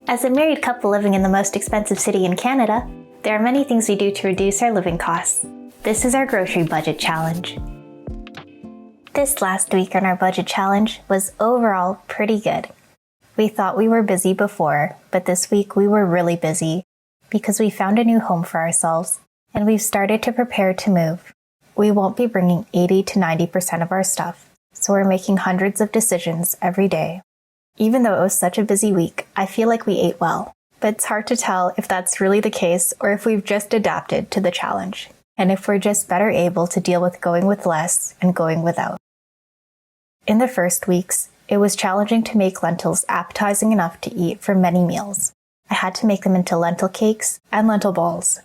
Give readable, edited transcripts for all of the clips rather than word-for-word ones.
As a married couple living in the most expensive city in Canada, there are many things we do to reduce our living costs. This is our grocery budget challenge. This last week on our budget challenge was overall pretty good. We thought we were busy before, but this week we were really busy because we found a new home for ourselves and we've started to prepare to move. We won't be bringing 80 to 90% of our stuff, so we're making hundreds of decisions every day. Even though it was such a busy week, I feel like we ate well, but it's hard to tell if that's really the case or if we've just adapted to the challenge, and if we're just better able to deal with going with less and going without. In the first weeks, it was challenging to make lentils appetizing enough to eat for many meals. I had to make them into lentil cakes and lentil balls.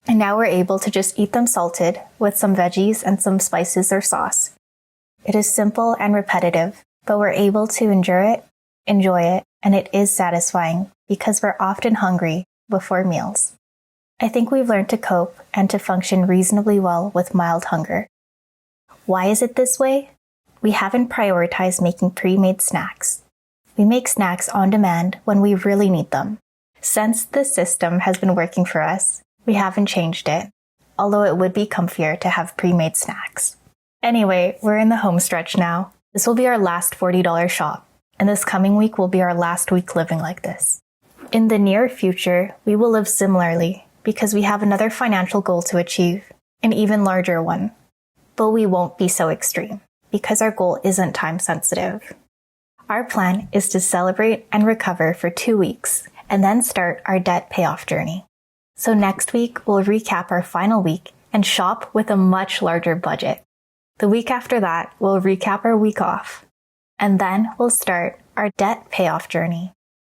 And now we're able to just eat them salted with some veggies and some spices or sauce. It is simple and repetitive, but we're able to endure it, enjoy it, and it is satisfying because we're often hungry before meals. I think we've learned to cope and to function reasonably well with mild hunger. Why is it this way? We haven't prioritized making pre-made snacks. We make snacks on demand when we really need them. Since this system has been working for us, we haven't changed it, although it would be comfier to have pre-made snacks. Anyway, we're in the home stretch now. This will be our last $40 shop, and this coming week will be our last week living like this. In the near future, we will live similarly because we have another financial goal to achieve, an even larger one. But we won't be so extreme because our goal isn't time sensitive. Our plan is to celebrate and recover for 2 weeks and then start our debt payoff journey. So next week, we'll recap our final week and shop with a much larger budget. The week after that, we'll recap our week off. And then we'll start our debt payoff journey.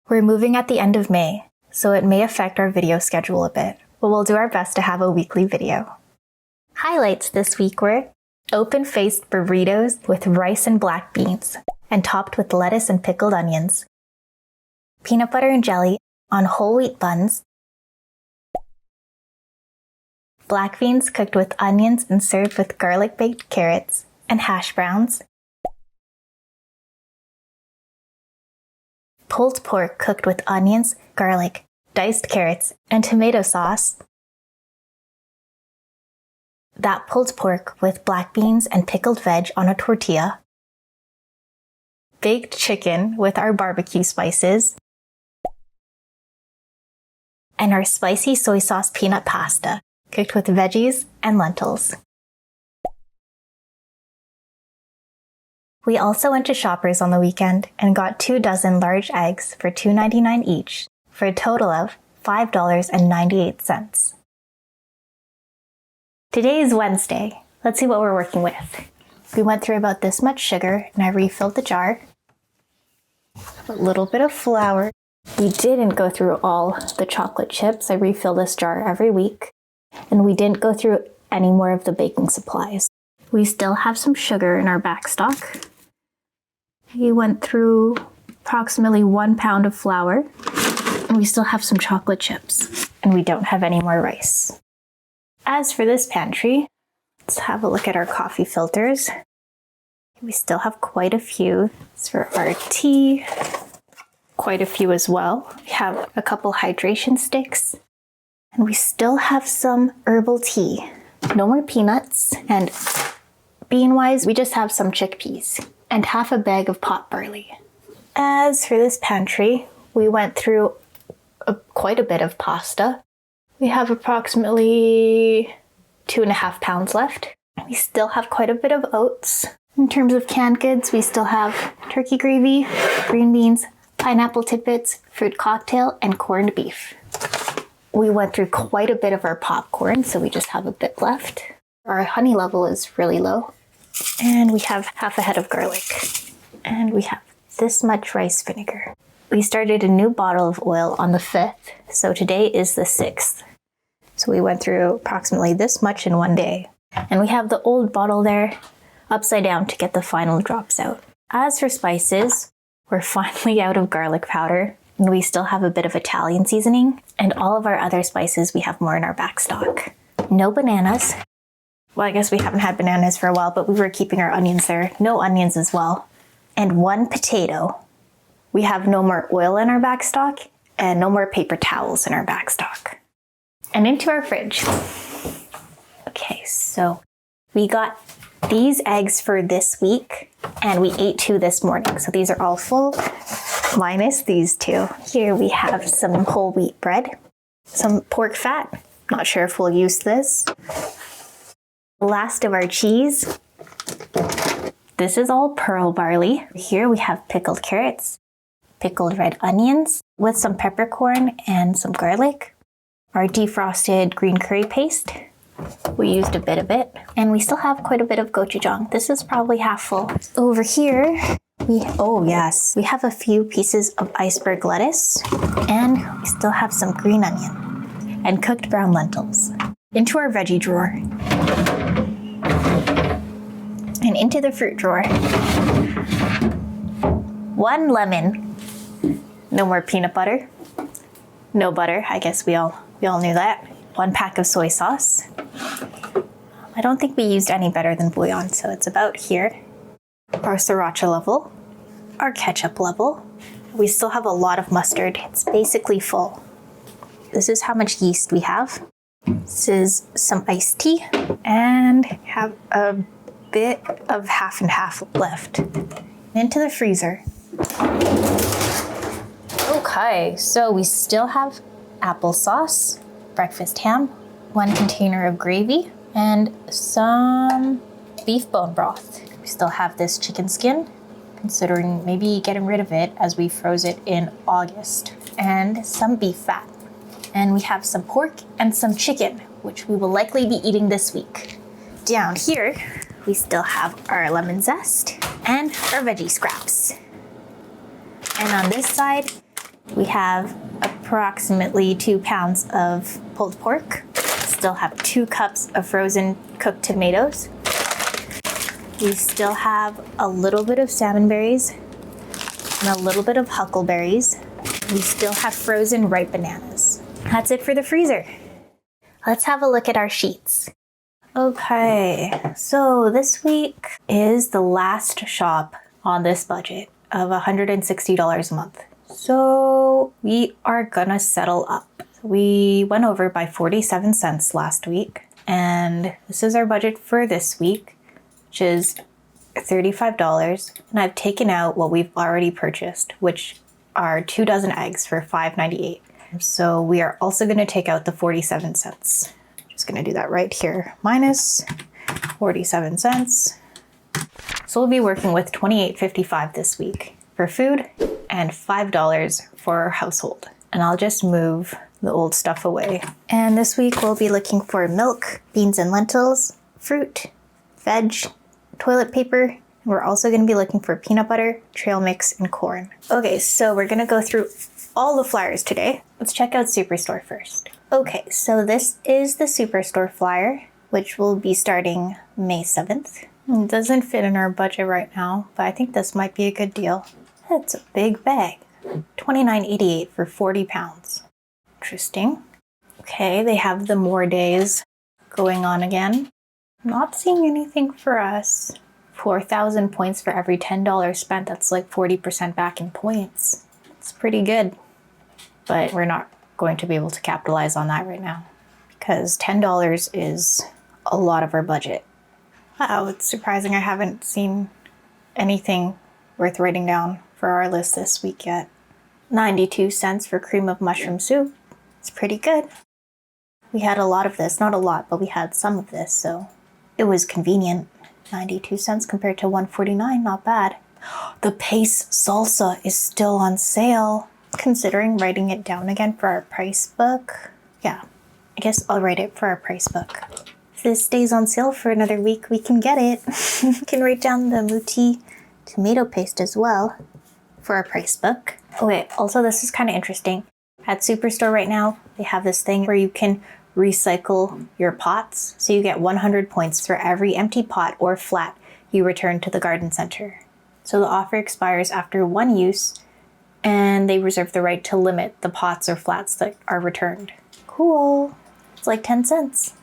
We're moving at the end of May, so it may affect our video schedule a bit, but we'll do our best to have a weekly video. Highlights this week were open-faced burritos with rice and black beans, and topped with lettuce and pickled onions. Peanut butter and jelly on whole wheat buns. Black beans cooked with onions and served with garlic baked carrots and hash browns. Pulled pork cooked with onions, garlic, diced carrots, and tomato sauce. That pulled pork with black beans and pickled veg on a tortilla. Baked chicken with our barbecue spices. And our spicy soy sauce peanut pasta, cooked with veggies and lentils. We also went to Shoppers on the weekend and got 2 dozen large eggs for $2.99 each, for a total of $5.98. Today is Wednesday. Let's see what we're working with. We went through about this much sugar and I refilled the jar. A little bit of flour. We didn't go through all the chocolate chips. I refill this jar every week. And we didn't go through any more of the baking supplies. We still have some sugar in our backstock. We went through approximately 1 pound of flour. And we still have some chocolate chips. And we don't have any more rice. As for this pantry, let's have a look at our coffee filters. We still have quite a few. It's for our tea. Quite a few as well. We have a couple hydration sticks. And we still have some herbal tea. No more peanuts. And bean-wise, we just have some chickpeas. And half a bag of pot barley. As for this pantry, we went through quite a bit of pasta. We have approximately 2.5 pounds left. We still have quite a bit of oats. In terms of canned goods, we still have turkey gravy, green beans, pineapple tidbits, fruit cocktail, and corned beef. We went through quite a bit of our popcorn, so we just have a bit left. Our honey level is really low. And we have half a head of garlic. And we have this much rice vinegar. We started a new bottle of oil on the 5th, so today is the 6th. So we went through approximately this much in one day. And we have the old bottle there, upside down to get the final drops out. As for spices, we're finally out of garlic powder, and we still have a bit of Italian seasoning, and all of our other spices we have more in our backstock. No bananas. Well, I guess we haven't had bananas for a while, but we were keeping our onions there. No onions as well. And 1 potato. We have no more oil in our backstock, and no more paper towels in our back stock. And into our fridge. Okay, so we got these eggs for this week, and we ate 2 this morning. So these are all full, minus these 2. Here we have some whole wheat bread, some pork fat. Not sure if we'll use this. Last of our cheese. This is all pearl barley. Here we have pickled carrots, pickled red onions with some peppercorn and some garlic. Our defrosted green curry paste. We used a bit of it. And we still have quite a bit of gochujang. This is probably half full. Over here, we have a few pieces of iceberg lettuce. And we still have some green onion and cooked brown lentils. Into our veggie drawer. And into the fruit drawer. 1 lemon. No more peanut butter. No butter. I guess we all knew that. 1 pack of soy sauce. I don't think we used any better than bouillon, so it's about here. Our sriracha level. Our ketchup level. We still have a lot of mustard. It's basically full. This is how much yeast we have. This is some iced tea. And have a bit of half and half left. Into the freezer. Okay, so we still have applesauce, breakfast ham, 1 container of gravy, and some beef bone broth. We still have this chicken skin, considering maybe getting rid of it as we froze it in August, and some beef fat. And we have some pork and some chicken, which we will likely be eating this week. Down here, we still have our lemon zest and our veggie scraps. And on this side, we have approximately 2 pounds of pulled pork. Still have 2 cups of frozen cooked tomatoes. We still have a little bit of salmon berries and a little bit of huckleberries. We still have frozen ripe bananas. That's it for the freezer. Let's have a look at our sheets. Okay, so this week is the last shop on this budget of $160 a month. So we are gonna settle up. We went over by 47 cents last week, and this is our budget for this week, which is $35. And I've taken out what we've already purchased, which are 2 dozen eggs for $5.98. So we are also gonna take out the 47 cents. Just gonna do that right here, minus 47 cents. So we'll be working with $28.55 this week for food and $5 for our household. And I'll just move the old stuff away. And this week we'll be looking for milk, beans and lentils, fruit, veg, toilet paper. We're also gonna be looking for peanut butter, trail mix, and corn. Okay, so we're gonna go through all the flyers today. Let's check out Superstore first. Okay, so this is the Superstore flyer, which will be starting May 7th. It doesn't fit in our budget right now, but I think this might be a good deal. It's a big bag. $29.88 for 40 pounds. Interesting. Okay, they have the more days going on again. Not seeing anything for us. 4,000 points for every $10 spent. That's like 40% back in points. It's pretty good. But we're not going to be able to capitalize on that right now because $10 is a lot of our budget. Wow, it's surprising I haven't seen anything worth writing down for our list this week yet. 92 cents for cream of mushroom soup. It's pretty good. We had a lot of this, not a lot, but we had some of this, so it was convenient. 92 cents compared to $1.49, not bad. The Pace salsa is still on sale. Considering writing it down again for our price book. Yeah, I guess I'll write it for our price book. If this stays on sale for another week, we can get it. We can write down the Muti tomato paste as well for our price book. Okay, also this is kind of interesting. At Superstore right now, they have this thing where you can recycle your pots. So you get 100 points for every empty pot or flat you return to the garden center. So the offer expires after 1 use, and they reserve the right to limit the pots or flats that are returned. Cool. It's like 10 cents.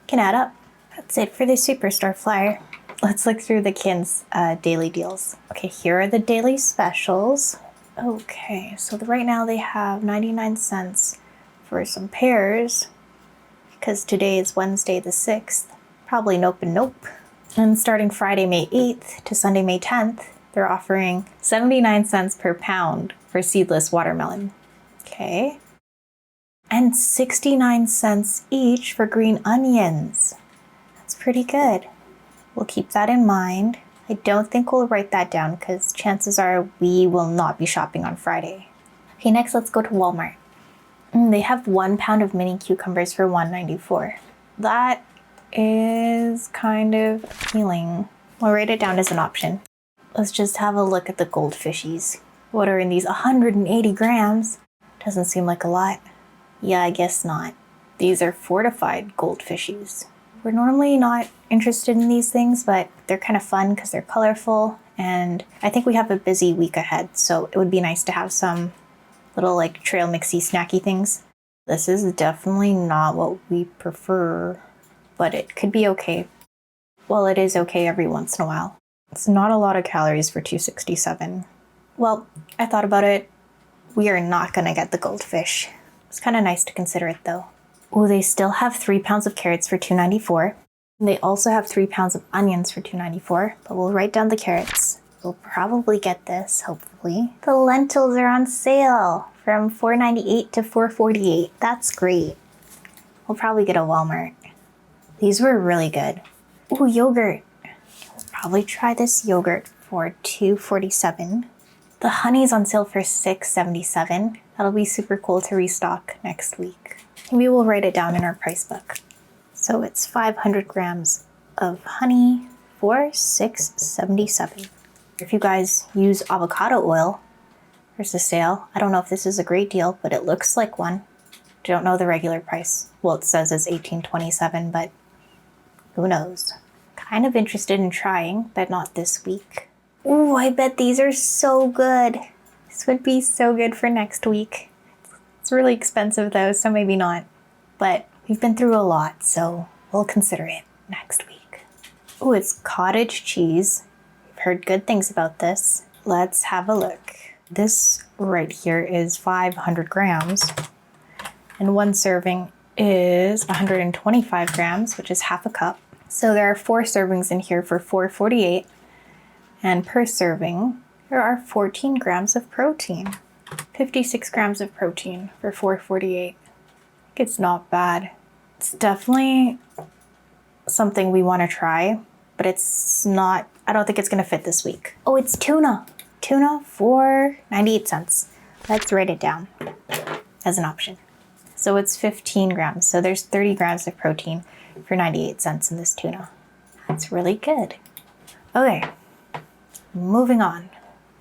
Can add up. That's it for the Superstore flyer. Let's look through the Kin's daily deals. Okay, here are the daily specials. Okay, so right now they have 99 cents for some pears, because today is Wednesday the 6th. Probably nope and nope. And starting Friday, May 8th to Sunday, May 10th, they're offering 79 cents per pound for seedless watermelon. Okay. And 69 cents each for green onions. That's pretty good. We'll keep that in mind. I don't think we'll write that down because chances are we will not be shopping on Friday. Okay, next let's go to Walmart. They have 1 pound of mini cucumbers for $1.94. That is kind of appealing. We'll write it down as an option. Let's just have a look at the goldfishies. What are in these? 180 grams? Doesn't seem like a lot. Yeah, I guess not. These are fortified goldfishies. We're normally not interested in these things, but they're kind of fun because they're colorful, and I think we have a busy week ahead, so it would be nice to have some little like trail mixy snacky things. This is definitely not what we prefer, but it could be okay. Well, it is okay every once in a while. It's not a lot of calories for $2.67. Well, I thought about it. We are not gonna get the goldfish. It's kind of nice to consider it though. Oh, they still have 3 pounds of carrots for $2.94. They also have 3 pounds of onions for $2.94, but we'll write down the carrots. We'll probably get this, hopefully. The lentils are on sale from $4.98 to $4.48. That's great. We'll probably get a Walmart. These were really good. Ooh, yogurt. We'll probably try this yogurt for $2.47. The honey's on sale for $6.77. That'll be super cool to restock next week. We will write it down in our price book. So it's 500 grams of honey for $6.77. If you guys use avocado oil, there's a sale. I don't know if this is a great deal, but it looks like one. Don't know the regular price. Well, it says it's $18.27, but who knows? Kind of interested in trying, but not this week. Ooh, I bet these are so good. This would be so good for next week. It's really expensive though, so maybe not. But we've been through a lot, so we'll consider it next week. Oh, it's cottage cheese. I've heard good things about this. Let's have a look. This right here is 500 grams, and one serving is 125 grams, which is half a cup. So there are 4 servings in here for $4.48, and per serving, there are 14 grams of protein. 56 grams of protein for $4.48. It's not bad. It's definitely something we want to try, but it's not, I don't think it's going to fit this week. Oh, it's tuna. Tuna for 98 cents. Let's write it down as an option. So it's 15 grams. So there's 30 grams of protein for 98 cents in this tuna. That's really good. Okay, moving on.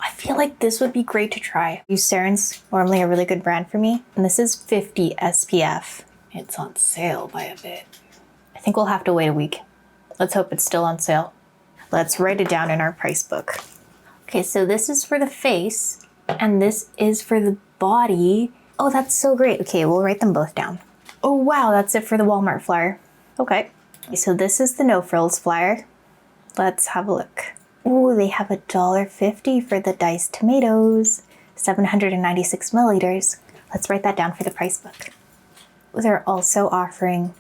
I feel like this would be great to try. Eucerin's normally a really good brand for me, and this is 50 SPF. It's on sale by a bit. I think we'll have to wait a week. Let's hope it's still on sale. Let's write it down in our price book. Okay, so this is for the face, and this is for the body. Oh, that's so great. Okay, we'll write them both down. Oh wow, that's it for the Walmart flyer. Okay, so this is the no frills flyer. Let's have a look. Ooh, they have $1.50 for the diced tomatoes, 796 milliliters. Let's write that down for the price book. They're also offering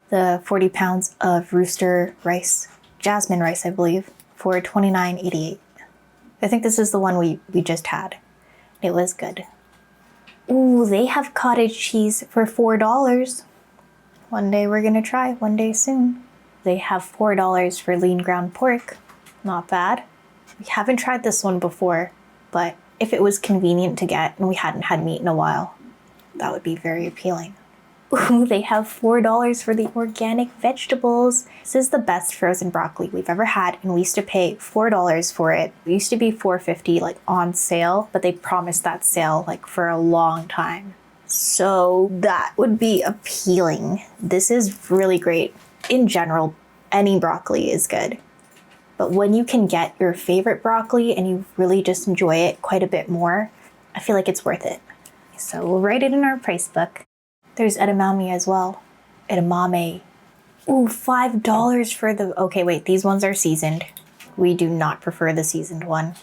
the 40 pounds of rooster rice, jasmine rice, I believe, for $29.88. I think this is the one we just had. It was good. Ooh, they have cottage cheese for $4. One day we're gonna try, one day soon. They have $4 for lean ground pork. Not bad. We haven't tried this one before, but if it was convenient to get and we hadn't had meat in a while, that would be very appealing. Ooh, they have $4 for the organic vegetables. This is the best frozen broccoli we've ever had, and we used to pay $4 for it. It used to be $4.50 like on sale, but they promised that sale like for a long time. So that would be appealing. This is really great. In general, any broccoli is good. But when you can get your favorite broccoli and you really just enjoy it quite a bit more, I feel like it's worth it. So we'll write it in our price book. There's edamame as well. Edamame. Ooh, $5 for the... Okay, wait, these ones are seasoned. We do not prefer the seasoned one.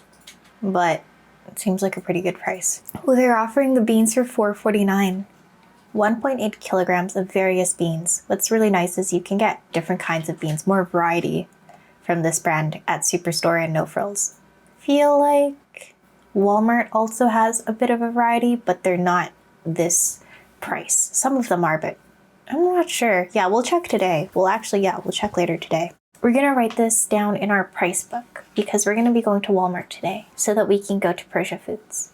But It seems like a pretty good price. Oh, they're offering the beans for $4.49. 1.8 kilograms of various beans. What's really nice is you can get different kinds of beans, more variety from this brand at Superstore and No Frills. Feel like Walmart also has a bit of a variety, but they're not this price. Some of them are, but I'm not sure. Yeah, we'll check today. We'll check later today. We're gonna write this down in our price book because we're gonna be going to Walmart today so that we can go to Persia Foods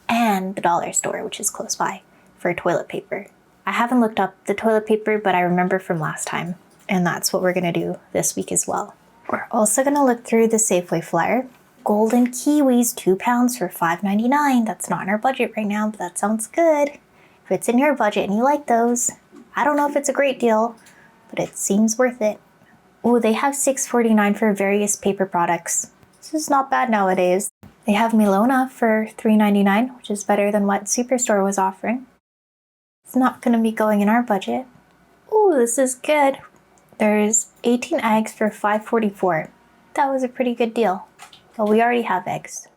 and the dollar store, which is close by, for toilet paper. I haven't looked up the toilet paper, but I remember from last time, and that's what we're gonna do this week as well. We're also gonna look through the Safeway flyer. Golden kiwis, 2 pounds for $5.99. That's not in our budget right now, but that sounds good. If it's in your budget and you like those, I don't know if it's a great deal, but it seems worth it. Oh, they have $6.49 for various paper products. This is not bad nowadays. They have Milona for $3.99, which is better than what Superstore was offering. It's not going to be going in our budget. Oh, this is good. There's 18 eggs for $5.44. That was a pretty good deal. Well, we already have eggs.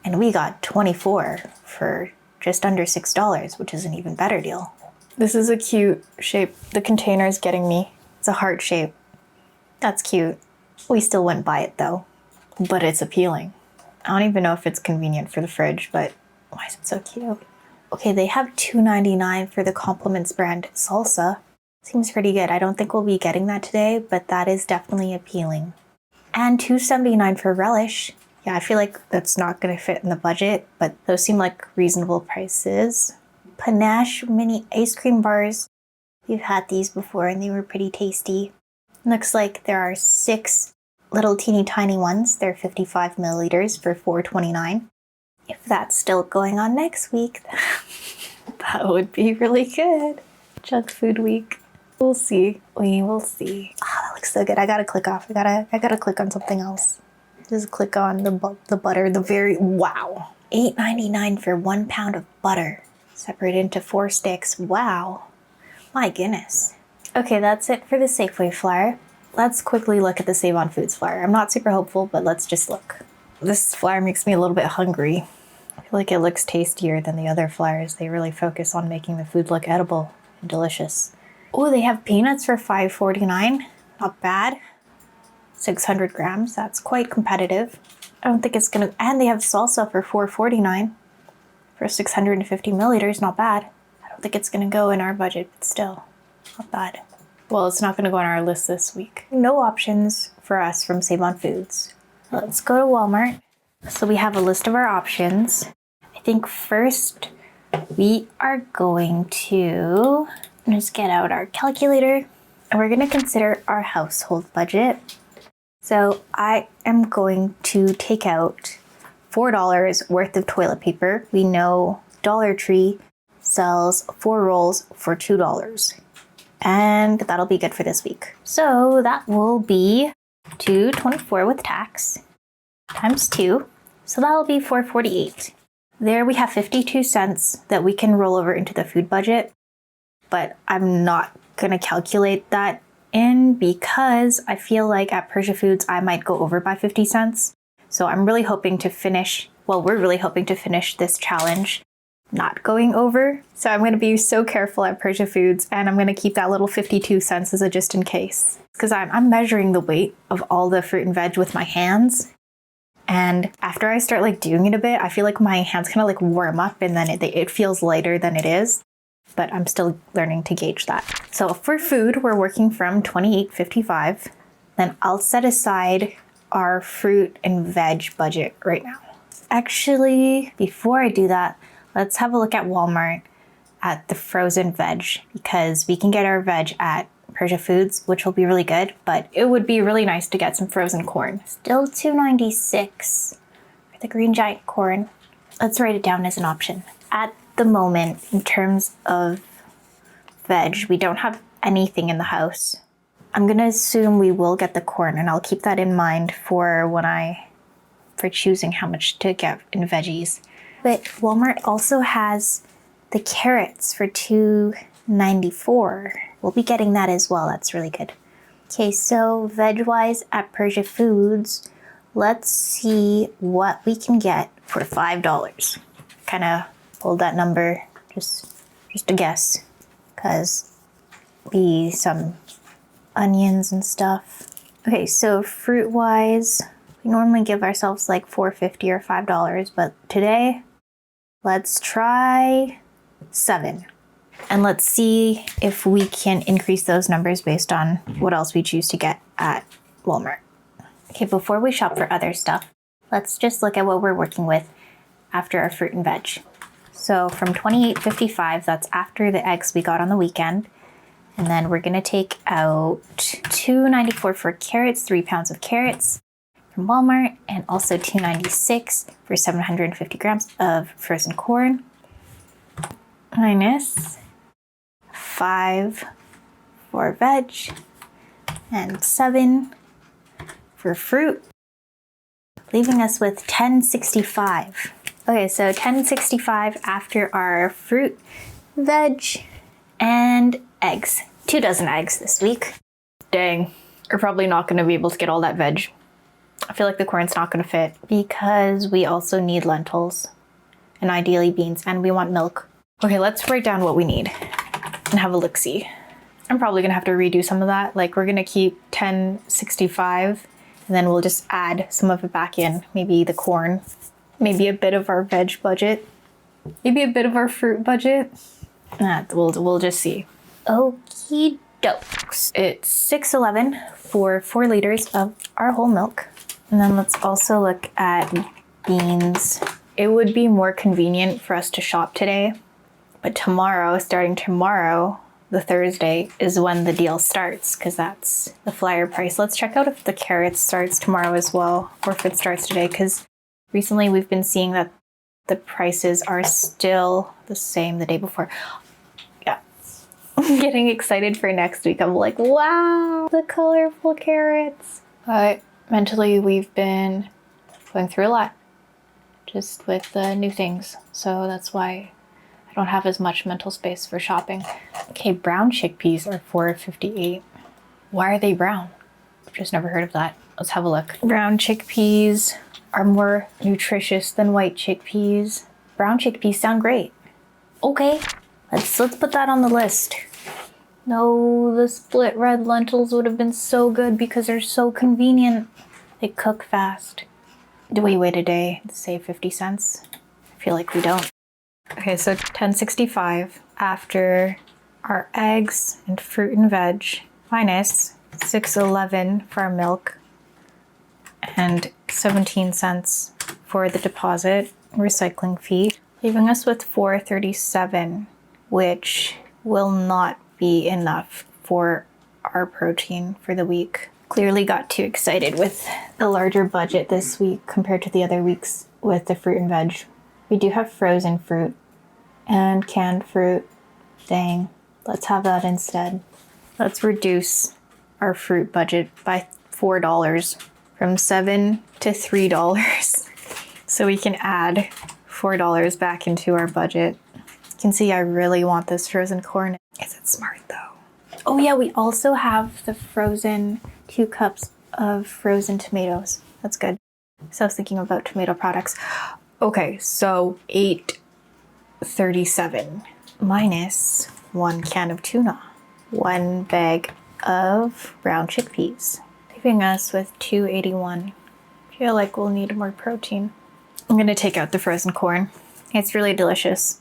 And we got 24 for just under $6, which is an even better deal. This is a cute shape. The container is getting me. It's a heart shape. That's cute. We still wouldn't buy it though, but it's appealing. I don't even know if it's convenient for the fridge, but why is it so cute? Okay, they have $2.99 for the Compliments brand salsa. Seems pretty good. I don't think we'll be getting that today, but that is definitely appealing. And $2.79 for relish. Yeah, I feel like that's not going to fit in the budget, but those seem like reasonable prices. Panache mini ice cream bars. We've had these before and they were pretty tasty. Looks like there are 6 little teeny tiny ones. They're 55 milliliters for $4.29. If that's still going on next week, that would be really good. Junk food week. We'll see. We will see. Oh, that looks so good. I gotta click off. I gotta click on something else. Just click on the butter. Wow. $8.99 for 1 pound of butter. Separated into 4 sticks. Wow. My goodness. Okay, that's it for the Safeway flyer. Let's quickly look at the Save on Foods flyer. I'm not super hopeful, but let's just look. This flyer makes me a little bit hungry. I feel like it looks tastier than the other flyers. They really focus on making the food look edible and delicious. Oh, they have peanuts for $5.49. Not bad. 600 grams. That's quite competitive. I don't think it's gonna... And they have salsa for $4.49 for 650 milliliters. Not bad. I don't think it's gonna go in our budget, but still. Not bad. Well, it's not going to go on our list this week. No options for us from Save on Foods. Let's go to Walmart. So we have a list of our options. I think first we are going to just get out our calculator and we're going to consider our household budget. So I am going to take out $4 worth of toilet paper. We know Dollar Tree sells 4 rolls for $2. And that'll be good for this week. So that will be $2.24 with tax times 2. So that'll be $4.48. There we have 52 cents that we can roll over into the food budget, but I'm not gonna calculate that in because I feel like at Persia Foods I might go over by 50 cents. So I'm really hoping to finish, we're really hoping to finish this challenge not going over. So I'm going to be so careful at Persia Foods and I'm going to keep that little 52 cents as a just in case. Because I'm measuring the weight of all the fruit and veg with my hands. And after I start like doing it a bit, I feel like my hands kind of like warm up and then it feels lighter than it is. But I'm still learning to gauge that. So for food, we're working from $28.55. Then I'll set aside our fruit and veg budget right now. Actually, before I do that, let's have a look at Walmart at the frozen veg because we can get our veg at Persia Foods, which will be really good, but it would be really nice to get some frozen corn. Still $2.96 for the green giant corn. Let's write it down as an option. At the moment, in terms of veg, we don't have anything in the house. I'm gonna assume we will get the corn and I'll keep that in mind for choosing how much to get in veggies. But Walmart also has the carrots for $2.94. We'll be getting that as well. That's really good. Okay, so veg-wise at Persia Foods, let's see what we can get for $5. Kind of hold that number, just a guess, because be some onions and stuff. Okay, so fruit-wise, we normally give ourselves like $4.50 or $5, but today, let's try 7. And let's see if we can increase those numbers based on what else we choose to get at Walmart. Okay, before we shop for other stuff, let's just look at what we're working with after our fruit and veg. So from $28.55, that's after the eggs we got on the weekend. And then we're gonna take out $2.94 for carrots, 3 pounds of carrots from Walmart, and also $2.96 for 750 grams of frozen corn, minus 5 for veg, and 7 for fruit, leaving us with $10.65. Okay, so $10.65 after our fruit, veg, and eggs. 2 dozen eggs this week. Dang, we're probably not gonna be able to get all that veg. I feel like the corn's not gonna fit because we also need lentils and ideally beans, and we want milk. Okay, let's write down what we need and have a look-see. I'm probably gonna have to redo some of that. Like, we're gonna keep $10.65 and then we'll just add some of it back in. Maybe the corn, maybe a bit of our veg budget, maybe a bit of our fruit budget. We'll just see. Okie dokes. It's $6.11 for 4 liters of our whole milk. And then let's also look at beans. It would be more convenient for us to shop today, but tomorrow, starting tomorrow, the Thursday, is when the deal starts, because that's the flyer price. Let's check out if the carrots starts tomorrow as well, or if it starts today, because recently we've been seeing that the prices are still the same the day before. Yeah, I'm getting excited for next week. I'm like, wow, the colorful carrots. But mentally, we've been going through a lot just with the new things. So that's why I don't have as much mental space for shopping. Okay, brown chickpeas are $4.58. Why are they brown? Just never heard of that. Let's have a look. Brown chickpeas are more nutritious than white chickpeas. Brown chickpeas sound great. Okay, let's put that on the list. No, the split red lentils would have been so good because they're so convenient. They cook fast. Do we wait a day to save 50 cents? I feel like we don't. Okay, so $10.65 after our eggs and fruit and veg, minus $6.11 for our milk, and 17 cents for the deposit recycling fee, leaving us with $4.37, which will not be enough for our protein for the week. Clearly got too excited with the larger budget this week compared to the other weeks with the fruit and veg. We do have frozen fruit and canned fruit. Dang, let's have that instead. Let's reduce our fruit budget by $4 from $7 to $3 so we can add $4 back into our budget. You can see I really want this frozen corn. Is it smart though? Oh yeah, we also have the frozen 2 cups of frozen tomatoes. That's good. So I was thinking about tomato products. Okay, so $8.37 minus 1 can of tuna, 1 bag of brown chickpeas, leaving us with $2.81. I feel like we'll need more protein. I'm gonna take out the frozen corn. It's really delicious,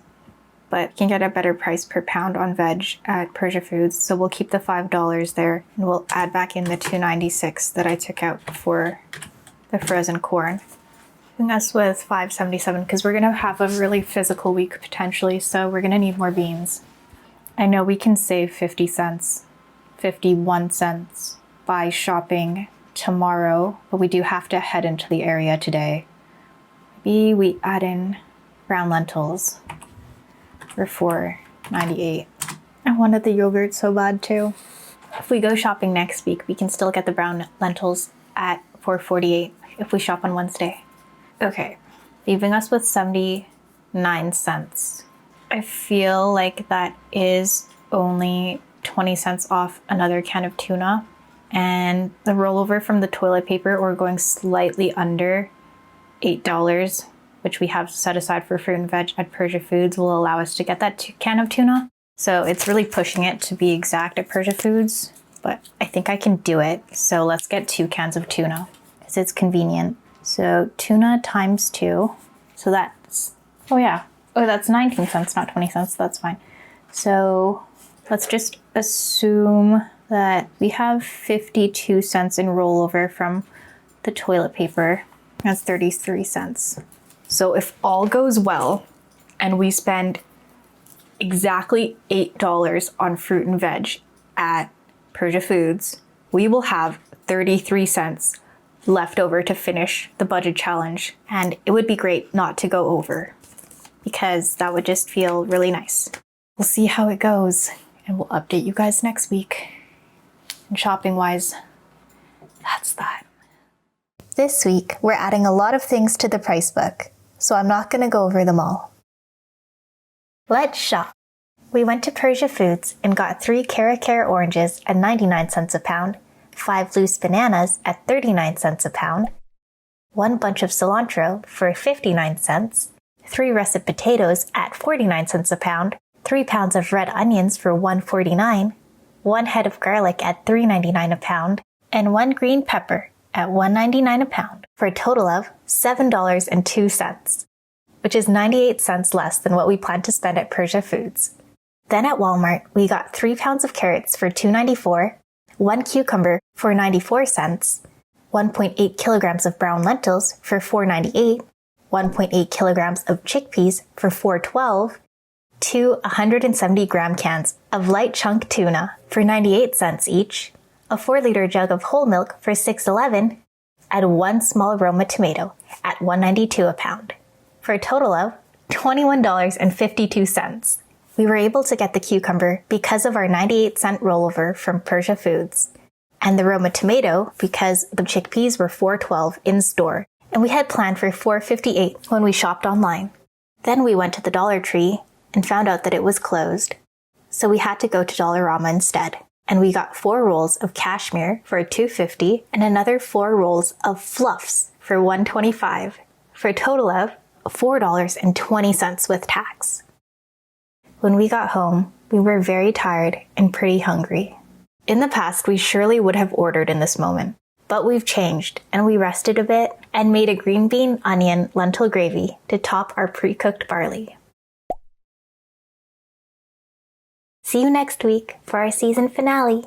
but you can get a better price per pound on veg at Persia Foods. So we'll keep the $5 there and we'll add back in the $2.96 that I took out for the frozen corn. Leaving us with $5.77 because we're gonna have a really physical week potentially, so we're gonna need more beans. I know we can save 50 cents, 51 cents by shopping tomorrow, but we do have to head into the area today. Maybe we add in brown lentils for $4.98. I wanted the yogurt so bad too. If we go shopping next week, we can still get the brown lentils at $4.48 if we shop on Wednesday. Okay, leaving us with 79 cents. I feel like that is only 20 cents off another can of tuna, and the rollover from the toilet paper, we're going slightly under $8 which we have set aside for fruit and veg at Persia Foods, will allow us to get that can of tuna. So it's really pushing it to be exact at Persia Foods, but I think I can do it. So let's get 2 cans of tuna because it's convenient. So tuna times 2. So that's, that's 19 cents, not 20 cents. That's fine. So let's just assume that we have 52 cents in rollover from the toilet paper. That's 33 cents. So if all goes well and we spend exactly $8 on fruit and veg at Persia Foods, we will have 33 cents left over to finish the budget challenge. And it would be great not to go over because that would just feel really nice. We'll see how it goes and we'll update you guys next week. And shopping wise, that's that. This week, we're adding a lot of things to the price book, so I'm not going to go over them all. Let's shop. We went to Persia Foods and got 3 Cara oranges at 99 cents a pound, 5 loose bananas at 39 cents a pound, 1 bunch of cilantro for 59 cents, 3 russet potatoes at 49 cents a pound, 3 pounds of red onions for $1.49, 1 head of garlic at $3.99 a pound, and 1 green pepper at $1.99 a pound, for a total of $7.02, which is 98 cents less than what we planned to spend at Persia Foods. Then at Walmart, we got 3 pounds of carrots for $2.94, 1 cucumber for 94 cents, 1.8 kilograms of brown lentils for $4.98, 1.8 kilograms of chickpeas for $4.12, 2 170-gram cans of light chunk tuna for 98 cents each, a 4-liter jug of whole milk for $6.11, and 1 small Roma tomato at $1.92 a pound, for a total of $21.52. We were able to get the cucumber because of our 98-cent rollover from Persia Foods, and the Roma tomato because the chickpeas were $4.12 in store, and we had planned for $4.58 when we shopped online. Then we went to the Dollar Tree and found out that it was closed, so we had to go to Dollarama instead. And we got 4 rolls of cashmere for $2.50 and another 4 rolls of fluffs for $1.25, for a total of $4.20 with tax. When we got home, we were very tired and pretty hungry. In the past, we surely would have ordered in this moment, but we've changed and we rested a bit and made a green bean, onion, lentil gravy to top our pre-cooked barley. See you next week for our season finale.